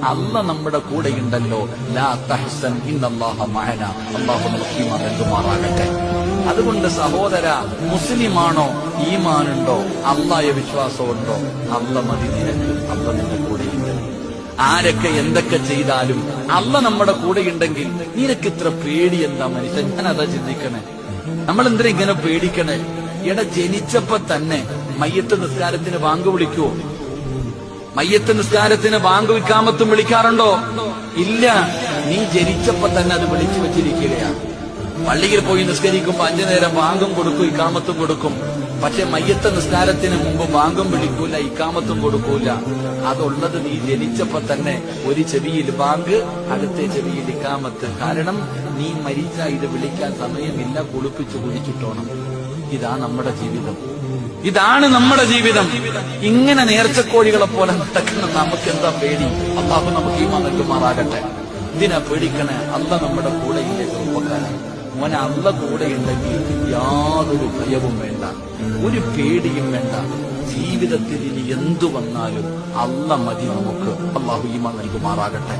അല്ല നമ്മുടെ കൂടെയുണ്ടല്ലോ. ലാ തഹ്സൻ ഇന്നല്ലാഹ മഅനാ. അല്ലാഹു നമുക്ക് ഈമാൻ നൽകുമാറാകട്ടെ. അതുകൊണ്ട് സഹോദര, മുസ്ലിമാണോ, ഈമാനുണ്ടോ, അല്ലാഹയെ വിശ്വാസമുണ്ടോ, അല്ല മതി നിനക്ക്. അല്ല നിന്റെ കൂടെയുണ്ട്. ആരൊക്കെ എന്തൊക്കെ ചെയ്താലും അല്ല നമ്മുടെ കൂടെയുണ്ടെങ്കിൽ നിനക്ക് ഇത്ര പേടി എന്താ മനുഷ്യൻ? ഞാൻ അതാ ചിന്തിക്കണേ. നമ്മൾ എന്തിനാ ഇങ്ങനെ പേടിക്കണേ? ജനിച്ചപ്പോ തന്നെ മയ്യത്ത് നിസ്കാരത്തിന് ബാങ്ക് വിളിക്കുവോ? മയ്യത്ത് നിസ്കാരത്തിന് ബാങ്ക് ഇഖാമത്തും വിളിക്കാറുണ്ടോ? ഇല്ല. നീ ജനിച്ചപ്പോ തന്നെ അത് വിളിച്ചു വെച്ചിരിക്കുകയാണ്. പള്ളിയിൽ പോയി നിസ്കരിക്കുമ്പോ 5 നേരം ബാങ്കും കൊടുക്കും, ഇഖാമത്തും കൊടുക്കും. പക്ഷെ മയ്യത്ത് നിസ്കാരത്തിന് മുമ്പ് ബാങ്കും വിളിക്കൂല, ഇഖാമത്തും കൊടുക്കൂല. അതുള്ളത് നീ ജനിച്ചപ്പോ തന്നെ. ഒരു ചെവിയിൽ ബാങ്ക്, അടുത്ത ചെവിയിൽ ഇഖാമത്ത്. കാരണം നീ മരിച്ച ഇത് വിളിക്കാൻ സമയമില്ല, കുളിപ്പിച്ചു കുടിച്ചിട്ടോണം. ഇതാ നമ്മുടെ ജീവിതം. ഇതാണ് നമ്മുടെ ജീവിതം. ഇങ്ങനെ നേർച്ചക്കോഴികളെ പോലെ നടക്കുന്ന നമുക്ക് എന്താ പേടി? അല്ലാഹു നമുക്ക് ഈമാൻ നൽകുമാറാകട്ടെ. ഇതിനാ പേടിക്കണേ? അല്ല നമ്മുടെ കൂടെയില്ലേ ചെറുപ്പക്കാരൻ? മോനെ, അല്ല കൂടെയുണ്ടെങ്കിൽ യാതൊരു ഭയവും വേണ്ട, ഒരു പേടിയും വേണ്ട. ജീവിതത്തിൽ ഇനി എന്തു വന്നാലും അല്ല മതി നമുക്ക്. അല്ലാഹു ഈമാൻ നൽകുമാറാകട്ടെ.